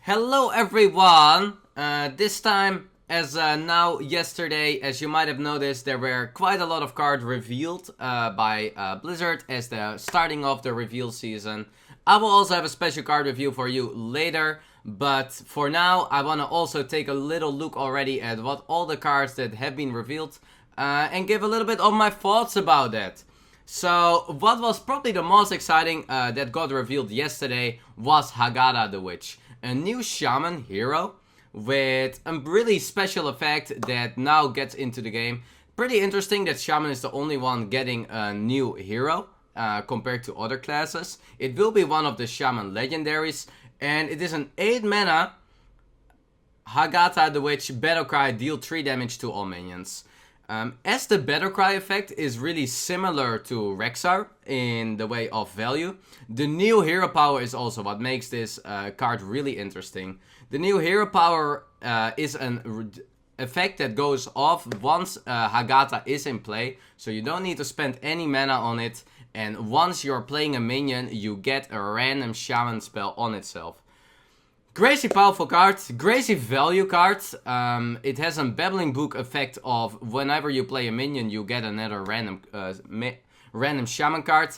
Hello everyone! This time, as yesterday, as you might have noticed, there were quite a lot of cards revealed by Blizzard as the starting of the reveal season. I will also have a special card review for you later, but for now I want to also take a little look already at what all the cards that have been revealed and give a little bit of my thoughts about that. So, what was probably the most exciting that got revealed yesterday was Hagatha the Witch. A new Shaman hero with a really special effect that now gets into the game. Pretty interesting that Shaman is the only one getting a new hero compared to other classes. It will be one of the Shaman legendaries, and it is an 8 mana Hagatha the Witch Battlecry, deal 3 damage to all minions. As the Battlecry effect is really similar to Rexar in the way of value, the new hero power is also what makes this card really interesting. The new hero power is an effect that goes off once Hagatha is in play, so you don't need to spend any mana on it, and once you're playing a minion, you get a random Shaman spell on itself. Crazy powerful card, crazy value card. It has a Babbling Book effect of whenever you play a minion, you get another random Shaman card.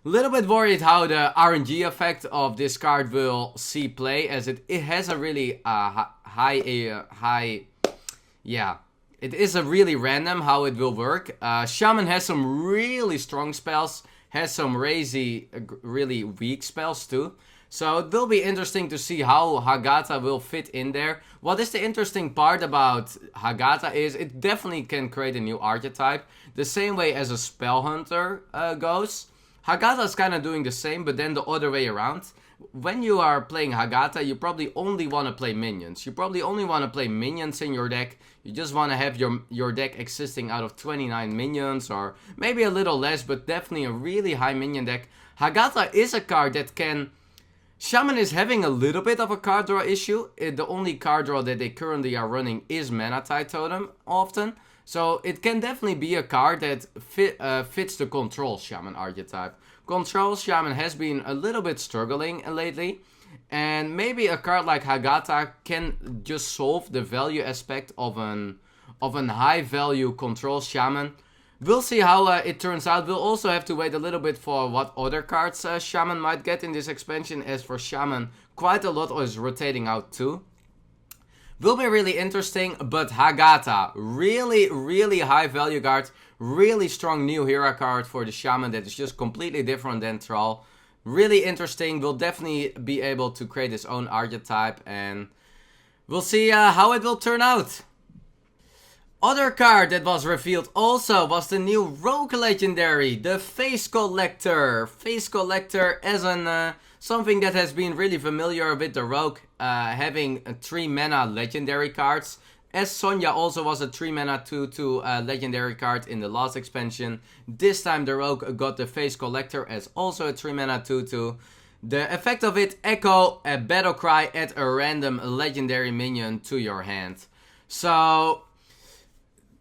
A little bit worried how the RNG effect of this card will see play, as it has a really it is a really random how it will work. Shaman has some really strong spells, has some really weak spells too. So it will be interesting to see how Hagatha will fit in there. What is the interesting part about Hagatha is it definitely can create a new archetype. The same way as a Spell Hunter goes. Hagatha is kind of doing the same, but then the other way around. When you are playing Hagatha, you probably only want to play minions. You probably only want to play minions in your deck. You just want to have your deck existing out of 29 minions, or maybe a little less, but definitely a really high minion deck. Hagatha is a card that can... Shaman is having a little bit of a card draw issue. The only card draw that they currently are running is Mana Tide Totem often. So it can definitely be a card that fits the Control Shaman archetype. Control Shaman has been a little bit struggling lately. And maybe a card like Hagatha can just solve the value aspect of an high value Control Shaman. We'll see how it turns out. We'll also have to wait a little bit for what other cards Shaman might get in this expansion. As for Shaman, quite a lot is rotating out too. Will be really interesting, but Hagatha, really high value card. Really strong new hero card for the Shaman that is just completely different than Thrall. Really interesting. Will definitely be able to create his own archetype, and we'll see how it will turn out. Other card that was revealed also was the new Rogue Legendary, the Face Collector. Face Collector as something that has been really familiar with the Rogue, having 3 mana legendary cards. As Sonya also was a 3 mana 2/2 legendary card in the last expansion. This time the Rogue got the Face Collector as also a 3 mana 2/2. The effect of it, echo a battle cry at a random legendary minion to your hand. So...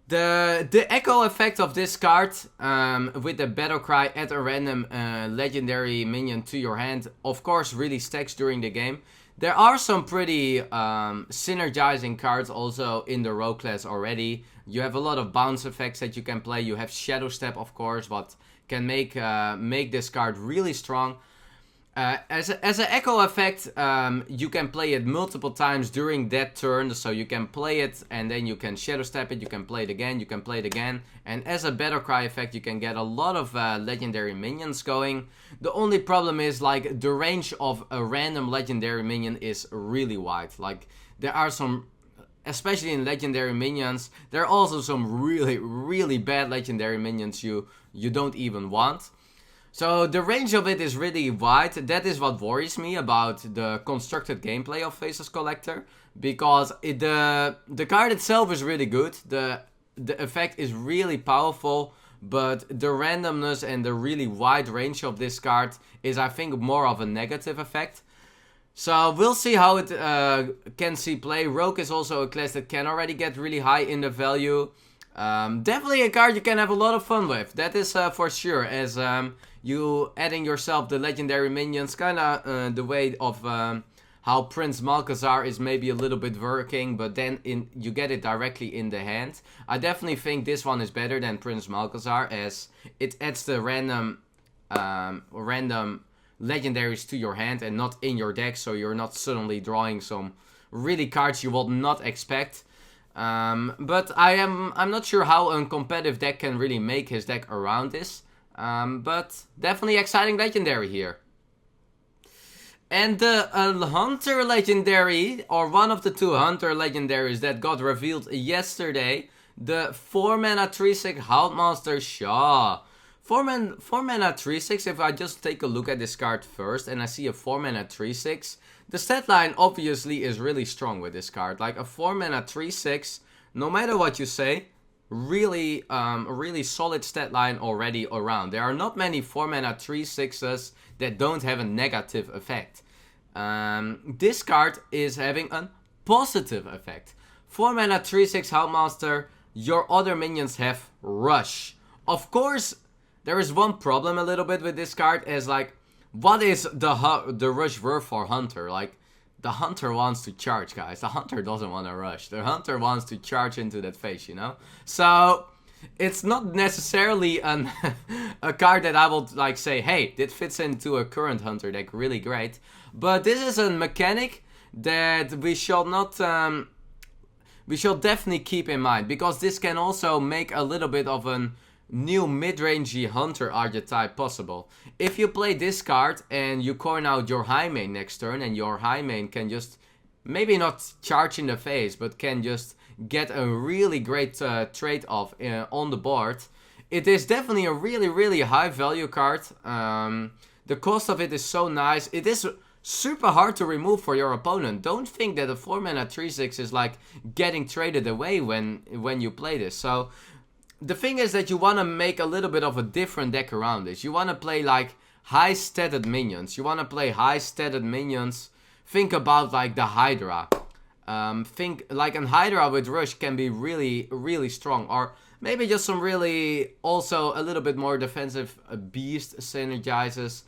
The echo effect of this card with the battle cry at a random legendary minion to your hand, of course, really stacks during the game. There are some pretty synergizing cards also in the Rogue class already. You have a lot of bounce effects that you can play. You have Shadow Step, of course, what can make this card really strong. As an echo effect, you can play it multiple times during that turn, so you can play it and then you can Shadow Step it, you can play it again, you can play it again, and as a Battle Cry effect you can get a lot of legendary minions going. The only problem is, like, the range of a random legendary minion is really wide. Like, there are some, especially in legendary minions, there are also some really bad legendary minions you don't even want. So the range of it is really wide. That is what worries me about the constructed gameplay of Faces Collector, because the card itself is really good. The effect is really powerful, but the randomness and the really wide range of this card is, I think, more of a negative effect. So we'll see how it can see play. Rogue is also a class that can already get really high in the value. Definitely a card you can have a lot of fun with. That is for sure, as you adding yourself the legendary minions, kinda the way of how Prince Malchezaar is maybe a little bit working, but then you get it directly in the hand. I definitely think this one is better than Prince Malchezaar, as it adds the random legendaries to your hand and not in your deck, so you're not suddenly drawing some really cards you will not expect. But I'm not sure how a competitive deck can really make his deck around this. But definitely exciting legendary here. And the Hunter legendary, or one of the 2 Hunter legendaries that got revealed yesterday, the 4-mana 3/6 Houndmaster Shaw. 4-mana 3/6, if I just take a look at this card first and I see a 4-mana 3/6, the stat line obviously is really strong with this card. Like a 4-mana 3/6, no matter what you say, really solid stat line already around. There are not many 4-mana 3/6s that don't have a negative effect. This card is having a positive effect. 4-mana 3/6 Houndmaster, your other minions have Rush. Of course, there is one problem a little bit with this card, as like, what is the Rush worth for Hunter? Like, the Hunter wants to charge, guys. The Hunter doesn't want to rush. The Hunter wants to charge into that face, you know? So, it's not necessarily a card that I would like say, hey, this fits into a current Hunter deck really great. But this is a mechanic that we shall not... we shall definitely keep in mind, because this can also make a little bit of a new mid-rangey Hunter archetype possible. If you play this card and you coin out your high main next turn, and your high main can just maybe not charge in the face, but can just get a really great trade-off on the board, it is definitely a really high value card. The cost of it is so nice. It is super hard to remove for your opponent. Don't think that a 4-mana 3/6 is like getting traded away when you play this. So the thing is that you want to make a little bit of a different deck around this. You want to play like high statted minions. You want to play high statted minions. Think about like the Hydra. Think like an Hydra with Rush can be really strong. Or maybe just some really also a little bit more defensive Beast synergizes.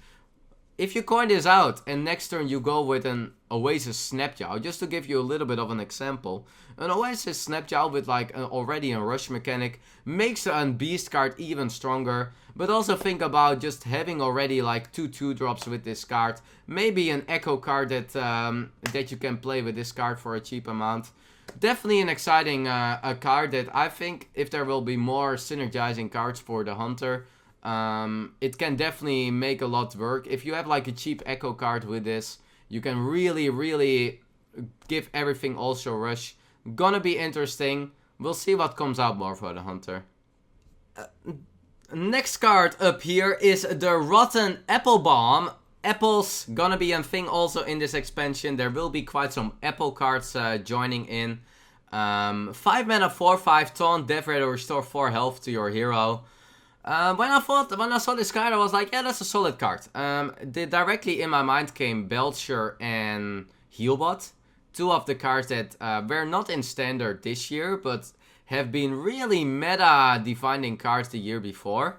If you coin this out and next turn you go with an Oasis Snapjaw, just to give you a little bit of an example, an Oasis Snapjaw with like already a rush mechanic makes a Beast card even stronger. But also think about just having already like 2 drops with this card, maybe an Echo card that you can play with this card for a cheap amount. Definitely an exciting a card that I think if there will be more synergizing cards for the Hunter, it can definitely make a lot work. If you have like a cheap Echo card with this, you can really give everything also rush. Gonna be interesting. We'll see what comes out more for the Hunter. Next card up here is the Rotten Applebaum. Apple's gonna be a thing also in this expansion. There will be quite some Apple cards joining in. 5 mana 4/5 taunt, death rate, restore 4 health to your hero. When I saw this card, I was like, yeah, that's a solid card. Directly in my mind came Belcher and Healbot. 2 of the cards that were not in standard this year, but have been really meta defining cards the year before.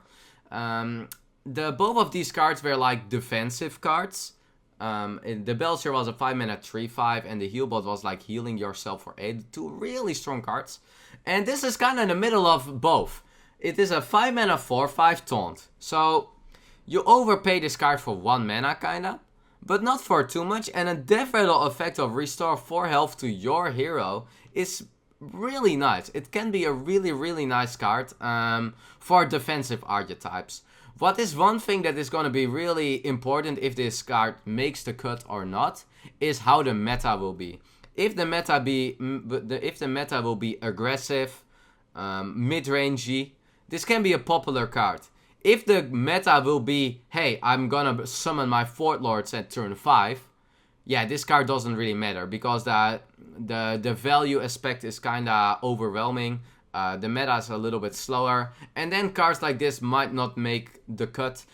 Both of these cards were like defensive cards. The Belcher was a 5 mana 3/5, and the Healbot was like healing yourself for 8. 2 really strong cards. And this is kind of in the middle of both. It is a 5 mana 4/5 taunt. So you overpay this card for 1 mana kinda, but not for too much. And a death rattle effect of restore 4 health to your hero is really nice. It can be a really nice card for defensive archetypes. What is one thing that is going to be really important if this card makes the cut or not is how the meta will be. If the meta will be aggressive, mid-rangey, this can be a popular card. If the meta will be, hey, I'm gonna summon my Fort Lords at turn 5, yeah, this card doesn't really matter, because the value aspect is kinda overwhelming. The meta is a little bit slower, and then cards like this might not make the cut.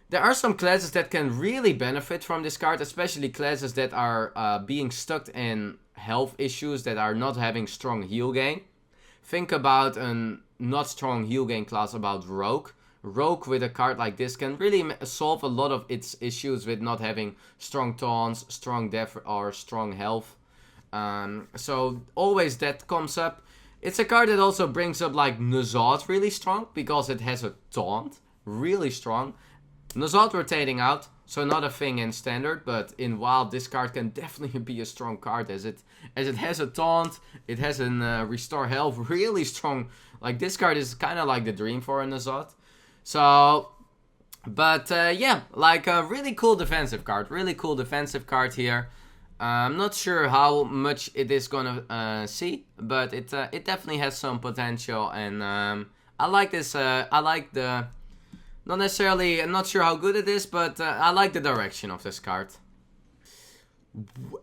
There are some classes that can really benefit from this card, especially classes that are being stuck in health issues, that are not having strong heal gain. Think about a not strong heal gain class about Rogue. Rogue with a card like this can really solve a lot of its issues with not having strong taunts, strong def, or strong health. So always that comes up. It's a card that also brings up like Nazad really strong because it has a taunt. Really strong. Nazad rotating out, so not a thing in standard, but in wild this card can definitely be a strong card as it has a taunt, it has an restore health, really strong. Like this card is kind of like the dream for a Nazad. So, but yeah, like a really cool defensive card, here. I'm not sure how much it is gonna see, but it definitely has some potential, and I like this. I like the, not necessarily. I'm not sure how good it is, but I like the direction of this card.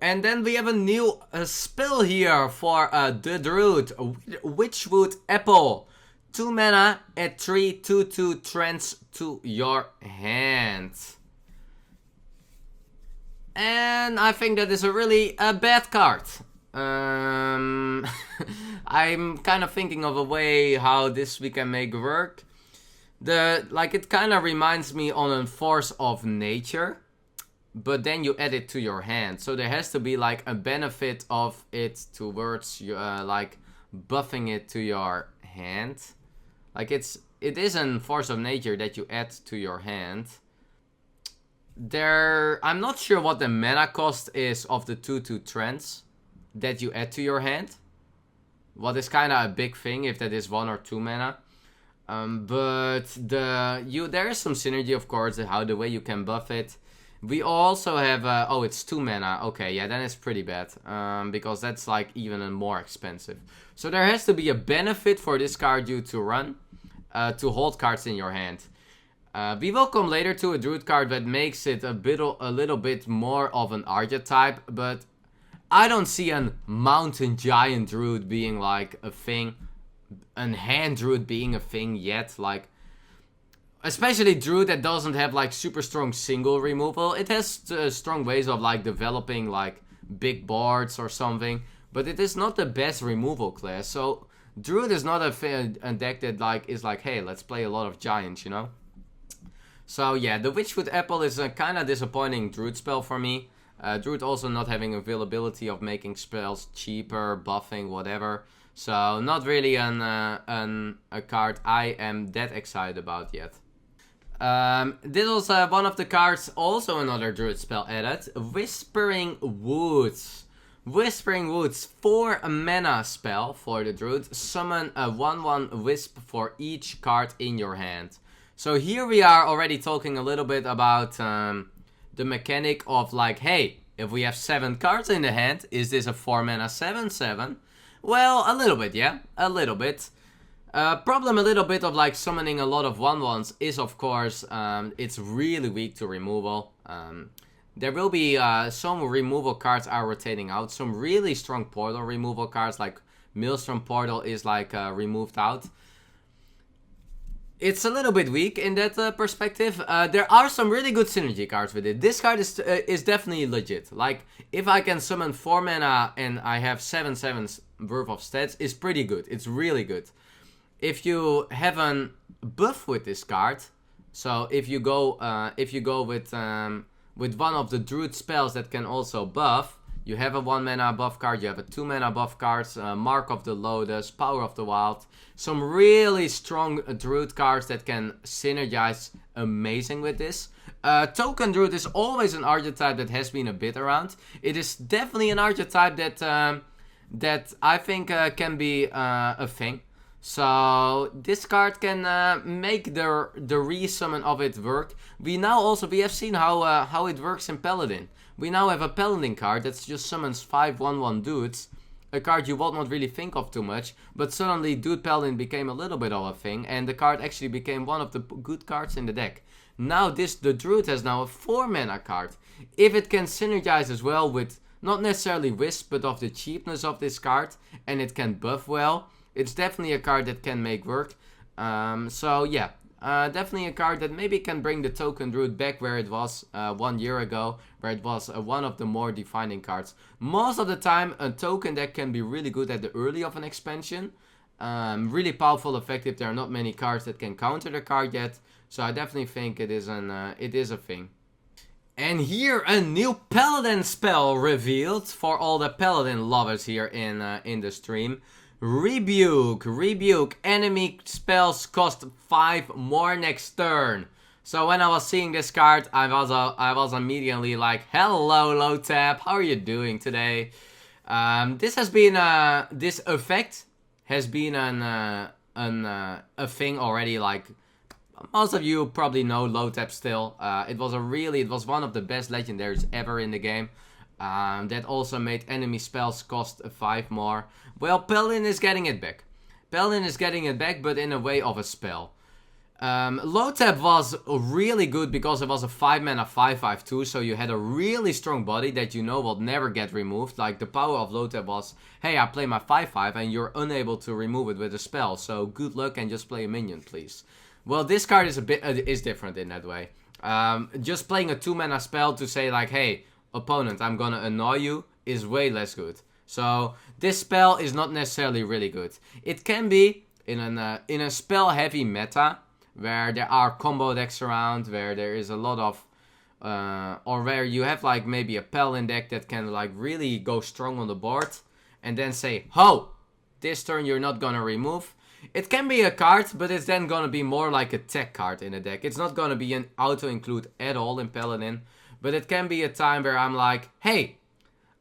And then we have a new spell here for the Druid, Witchwood Apple. 2 mana at 3, 2/2 trance to your hand. And I think that is a really bad card. I'm kind of thinking of a way how this we can make work. It kind of reminds me on a force of nature, but then you add it to your hand. So there has to be like a benefit of it towards you, like buffing it to your hand. Like it is a force of nature that you add to your hand. I'm not sure what the mana cost is of the 2/2 trance that you add to your hand. What is kind of a big thing if that is 1 or 2 mana. But there is some synergy, of course, how the way you can buff it. We also have oh, it's 2 mana. Okay, yeah, then it's pretty bad, because that's like even more expensive. So there has to be a benefit for this card you to run, to hold cards in your hand. We will come later to a Druid card that makes it a little bit more of an archetype, but I don't see a Mountain Giant Druid being like a thing, an Hand Druid being a thing yet, like, especially Druid that doesn't have like super strong single removal. It has strong ways of like developing like big boards or something, but it is not the best removal class. So Druid is not a deck that like is like, hey, let's play a lot of giants, you know? So yeah, the Witchwood Apple is a kind of disappointing Druid spell for me. Druid also not having availability of making spells cheaper, buffing, whatever. So not really a card I am that excited about yet. This was one of the cards, also another Druid spell added, Wispering Woods. Wispering Woods, 4 mana spell for the Druid. Summon a 1/1 Wisp for each card in your hand. So here we are already talking a little bit about the mechanic of like, hey, if we have 7 cards in the hand, is this a 4 mana 7/7? Well, a little bit, yeah, a little bit. Problem a little bit of like summoning a lot of 1/1s is, of course, it's really weak to removal. There will be some removal cards are rotating out. Some really strong portal removal cards, like Maelstrom Portal is like removed out. It's a little bit weak in that perspective. There are some really good synergy cards with it. This card is definitely legit. Like, if I can summon 4 mana and I have 7/7 worth of stats, it's pretty good. It's really good. If you have a buff with this card, so if you go with one of the Druid spells that can also buff, you have a 1 mana buff card, you have a 2 mana buff cards, Mark of the Lotus, Power of the Wild. Some really strong Druid cards that can synergize amazing with this. Token Druid is always an archetype that has been a bit around. It is definitely an archetype that I think can be a thing. So this card can make the resummon of it work. We have seen how it works in Paladin. We now have a Paladin card that just summons 5 1/1 dudes. A card you would not really think of too much, but suddenly Dude Paladin became a little bit of a thing, and the card actually became one of the good cards in the deck. Now the Druid has now a 4 mana card. If it can synergize as well with, not necessarily Wisp, but of the cheapness of this card, and it can buff well, it's definitely a card that can make work. So yeah, definitely a card that maybe can bring the Token Druid back where it was 1 year ago, where it was one of the more defining cards. Most of the time, a token deck can be really good at the early of an expansion. Really powerful effective. There are not many cards that can counter the card yet. So I definitely think it is a thing. And here a new Paladin spell revealed for all the Paladin lovers here in the stream. Rebuke. Rebuke. Enemy spells cost 5 more next turn. So when I was seeing this card, I was immediately like, hello low tap, how are you doing today? This effect has been a thing already. Like most of you probably know low tap still. It was one of the best legendaries ever in the game. That also made enemy spells cost 5 more. Well, Paladin is getting it back. Paladin is getting it back, but in a way of a spell. Low tap was really good because it was a 5 mana 5/5/2, so you had a really strong body that you know will never get removed. Like the power of low tap was, hey, I play my 5/5 and you're unable to remove it with a spell, so good luck and just play a minion, please. Well, this card is is different in that way. Just playing a 2 mana spell to say like, hey, opponent, I'm gonna annoy you is way less good. So this spell is not necessarily really good. It can be in a spell heavy meta, where there are combo decks around, where there is a lot of, or where you have like maybe a Paladin deck that can like really go strong on the board, and then say, ho, this turn you're not gonna remove. It can be a card, but it's then gonna be more like a tech card in a deck. It's not gonna be an auto-include at all in Paladin, but it can be a time where I'm like, hey,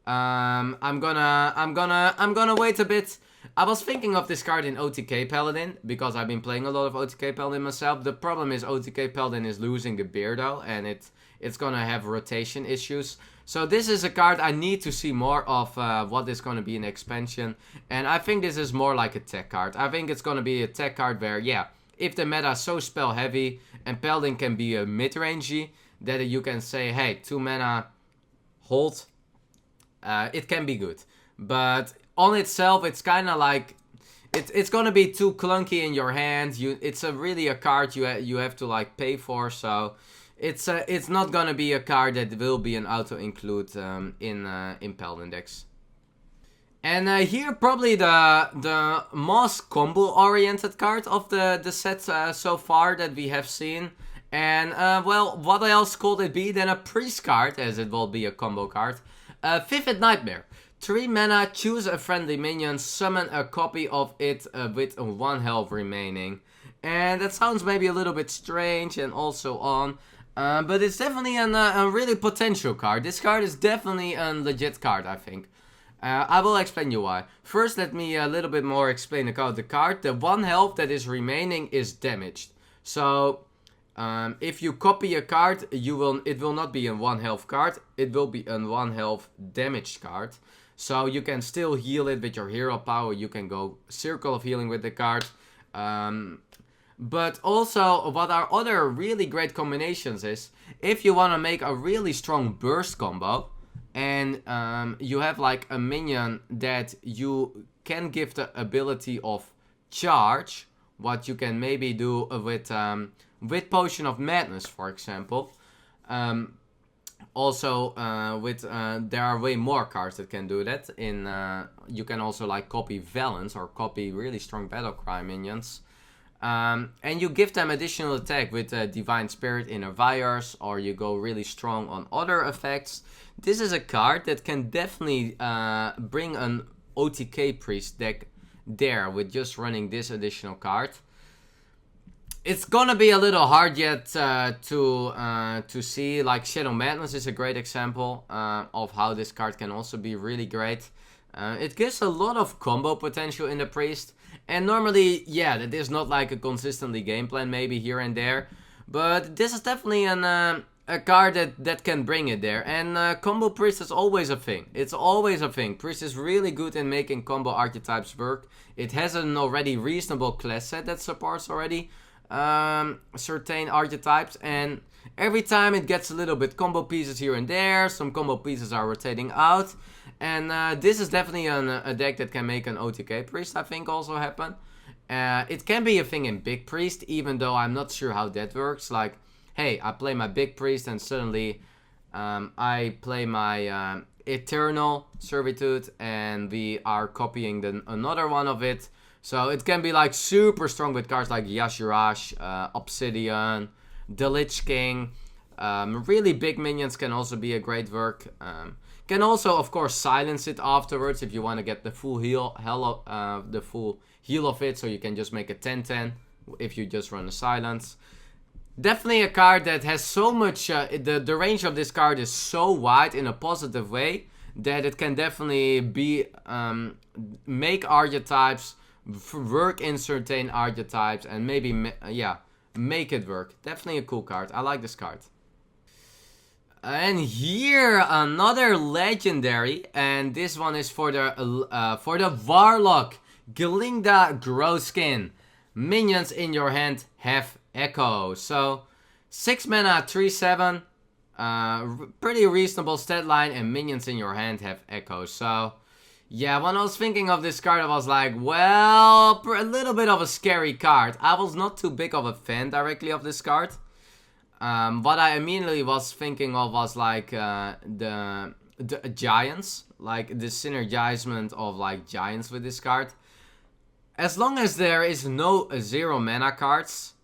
I'm gonna wait a bit. I was thinking of this card in OTK Paladin, because I've been playing a lot of OTK Paladin myself. The problem is OTK Paladin is losing the Beardo, and it's gonna have rotation issues. So this is a card I need to see more of what is gonna be an expansion. And I think this is more like a tech card. I think it's gonna be a tech card where, yeah, if the meta is so spell heavy, and Paladin can be a mid-rangey, that you can say, hey, 2 mana, hold. It can be good. But on itself, it's kind of like, it's gonna be too clunky in your hand. It's really a card you have to like pay for. So it's not gonna be a card that will be an auto include in Paladin decks. And here probably the most combo oriented card of the set so far that we have seen. And well, what else could it be than a priest card, as it will be a combo card. Vivid Nightmare. 3 mana, choose a friendly minion, summon a copy of it with 1 health remaining. And that sounds maybe a little bit strange and also on. But it's definitely a really potential card. This card is definitely a legit card, I think. I will explain you why. First, let me a little bit more explain about the card. The 1 health that is remaining is damaged. So if you copy a card, it will not be a 1 health card. It will be a 1 health damaged card. So you can still heal it with your hero power. You can go Circle of Healing with the card. But also, what are other really great combinations is, if you want to make a really strong burst combo, and you have like a minion that you can give the ability of charge, what you can maybe do with Potion of Madness, for example. Also, there are way more cards that can do that. You can also like copy Valence or copy really strong Battlecry minions. And you give them additional attack with Divine Spirit Inner Virus, or you go really strong on other effects. This is a card that can definitely bring an OTK Priest deck there with just running this additional card. It's gonna be a little hard yet to see. Like Shadow Madness is a great example of how this card can also be really great. It gives a lot of combo potential in the Priest. And normally, yeah, that is not like a consistently game plan, maybe here and there. But this is definitely a card that can bring it there. And combo Priest is always a thing. It's always a thing. Priest is really good in making combo archetypes work. It has an already reasonable class set that supports already certain archetypes, and every time it gets a little bit combo pieces here and there. Some combo pieces are rotating out, and this is definitely a deck that can make an OTK Priest, I think, also happen. It can be a thing in Big Priest, even though I'm not sure how that works. Like, hey, I play my Big Priest and suddenly I play my Eternal Servitude, and we are copying another one of it. So it can be like super strong with cards like Yashirash, Obsidian, the Lich King. Really big minions can also be a great work. Can also, of course, silence it afterwards if you want to get the full heal of it. So you can just make a 10-10 if you just run a silence. Definitely a card that has so much. The range of this card is so wide in a positive way that it can definitely be make archetypes work in certain archetypes and maybe make it work. Definitely a cool card. I like this card. And here another legendary, and this one is for the Warlock, Glinda Crowskin. Minions in your hand have Echo. So 6 mana, 3/7, pretty reasonable stat line, and minions in your hand have Echo. So yeah, when I was thinking of this card, I was like, well, a little bit of a scary card. I was not too big of a fan directly of this card. What I immediately was thinking of was like the giants, like the synergizement of like giants with this card. As long as there is no 0 mana cards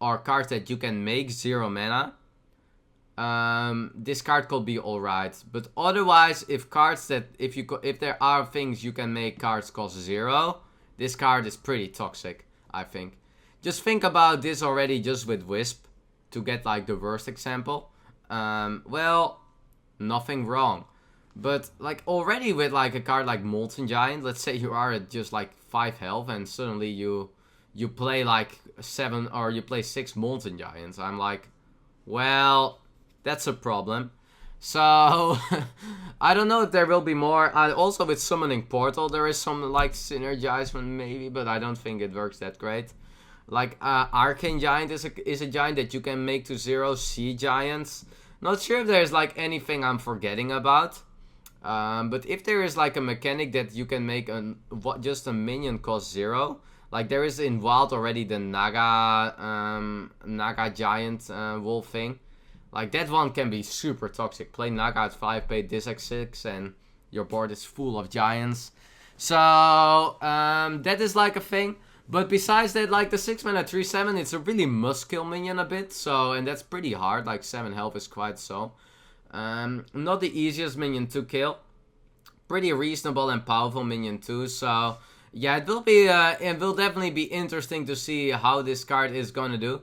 or cards that you can make 0 mana, this card could be alright. But otherwise, if there are things you can make cards cost 0, this card is pretty toxic, I think. Just think about this already just with Wisp. To get like the worst example, well, nothing wrong, but like already with like a card like Molten Giant, let's say you are at just like 5 health and suddenly you play like 7 or you play 6 Molten Giants. I'm like, well, that's a problem. So I don't know if there will be more. Also with Summoning Portal there is some like synergizement maybe, but I don't think it works that great. Like Arcane Giant is a giant that you can make to 0 Sea Giants. Not sure if there's like anything I'm forgetting about. But if there is like a mechanic that you can make just a minion cost 0. Like there is in Wild already the Naga Giant wolf thing. Like that one can be super toxic. Play Naga at 5, pay this at 6 and your board is full of giants. So that is like a thing. But besides that, like the 6 mana 3/7, it's a really must kill minion a bit. So, and that's pretty hard. Like 7 health is quite so. Not the easiest minion to kill. Pretty reasonable and powerful minion too. So yeah, it will definitely be interesting to see how this card is gonna do.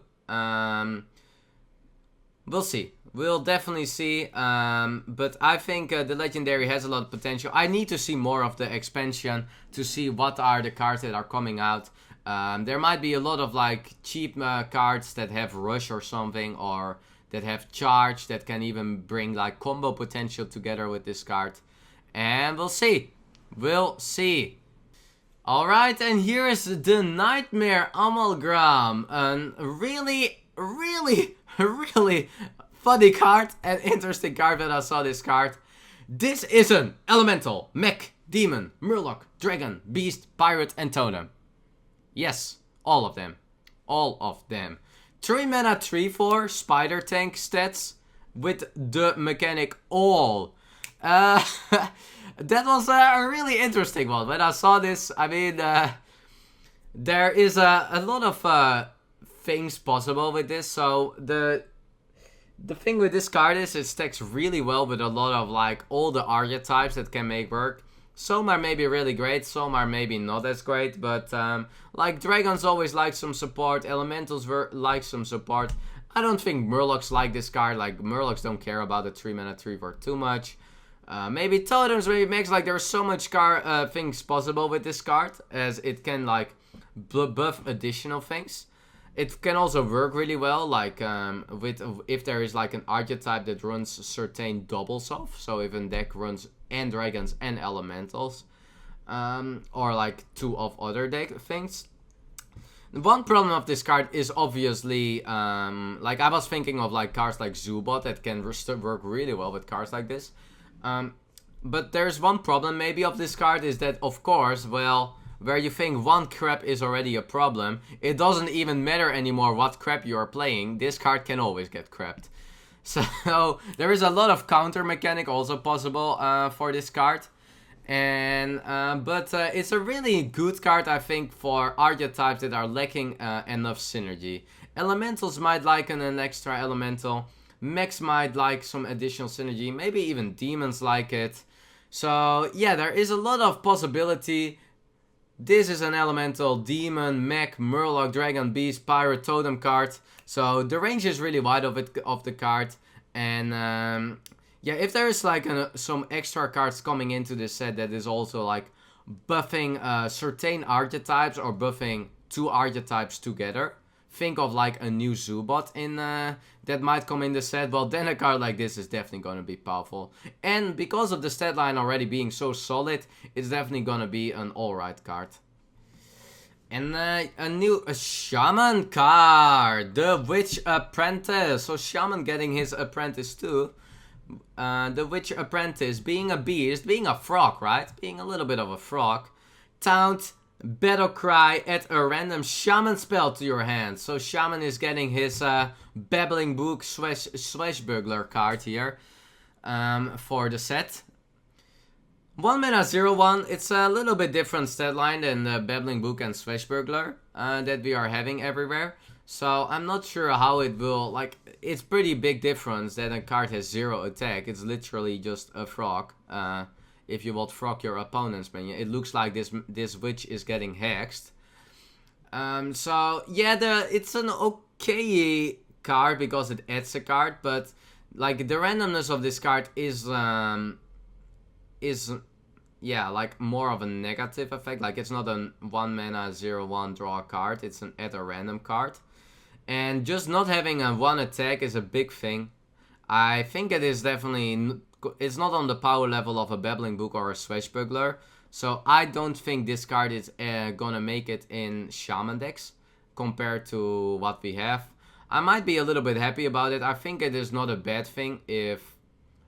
We'll see. We'll definitely see. But I think the Legendary has a lot of potential. I need to see more of the expansion to see what are the cards that are coming out. There might be a lot of like cheap cards that have Rush or something, or that have Charge, that can even bring like combo potential together with this card. And we'll see. We'll see. Alright, and here is the Nightmare Amalgam. A really funny card and interesting card when I saw this card. This is an Elemental, Mech, Demon, Murloc, Dragon, Beast, Pirate, and Totem. Yes, all of them. All of them. 3 mana 3/4 Spider Tank stats with the mechanic all. That was a really interesting one. When I saw this, I mean, there is a lot of things possible with this. So the thing with this card is it stacks really well with a lot of like all the archetypes that can make work. Some are maybe really great, some are maybe not as great, but like Dragons always like some support, Elementals like some support. I don't think Murlocs like this card. Like Murlocs don't care about the 3 mana 3/4 too much. Maybe Totems maybe makes like there's so much things possible with this card, as it can like buff additional things. It can also work really well, like if there is like an archetype that runs certain doubles off. So if a deck runs and Dragons and Elementals, or like 2 of other deck things. One problem of this card is obviously, like I was thinking of like cards like Zubot that can work really well with cards like this. But there's one problem maybe of this card is that, of course, well, where you think one crap is already a problem, it doesn't even matter anymore what crap you are playing. This card can always get crapped. So there is a lot of counter mechanic also possible for this card. And but it's a really good card, I think, for archetypes that are lacking enough synergy. Elementals might like an extra elemental. Mechs might like some additional synergy. Maybe even demons like it. So yeah, there is a lot of possibility. This is an elemental, demon, mech, murloc, dragon, beast, pirate, totem card. So the range is really wide of the card. And yeah, if there is like some extra cards coming into this set that is also like buffing certain archetypes or buffing two archetypes together. Think of like a new Zubot in that might come in the set. Well, then a card like this is definitely going to be powerful. And because of the stat line already being so solid, it's definitely going to be an alright card. And a Shaman card, the Witch Apprentice. So Shaman getting his Apprentice too. The Witch Apprentice being a beast, being a frog, right? Being a little bit of a frog. Taunt, battle cry, add a random Shaman spell to your hand. So Shaman is getting his Babbling Book Swashbuckler card here for the set. 1 mana 0/1, it's a little bit different stat line than the Babbling Book and Swashbuckler that we are having everywhere. So I'm not sure how it will, like, it's pretty big difference that a card has 0 attack. It's literally just a frog. If you will frog your opponent's minion, it looks like this witch is getting hexed. So yeah, it's an okay card because it adds a card, but like the randomness of this card is yeah, like more of a negative effect. Like it's not a 1 mana 0/1 draw card, it's an add a random card. And just not having a 1 attack is a big thing. I think it is definitely, it's not on the power level of a Babbling Book or a Swashbuckler. So I don't think this card is gonna make it in Shaman decks compared to what we have. I might be a little bit happy about it. I think it is not a bad thing if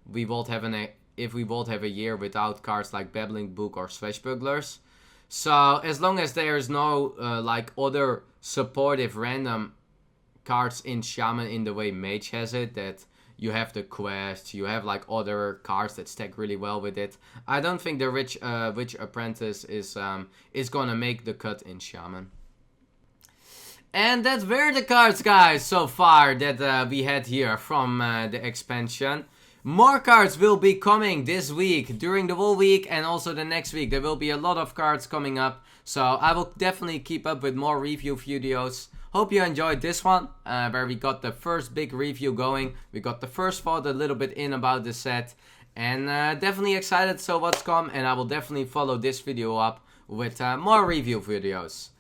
we won't have a year without cards like Babbling Book or Swashbucklers. So as long as there is no like other supportive random cards in Shaman in the way Mage has it, that you have the quest, you have like other cards that stack really well with it, I don't think the Witch Apprentice is gonna make the cut in Shaman. And that were the cards, guys, so far that we had here from the expansion. More cards will be coming this week, during the whole week, and also the next week. There will be a lot of cards coming up, so I will definitely keep up with more review videos. Hope you enjoyed this one, where we got the first big review going. We got the first thought a little bit in about the set. And definitely excited to what's come. And I will definitely follow this video up with more review videos.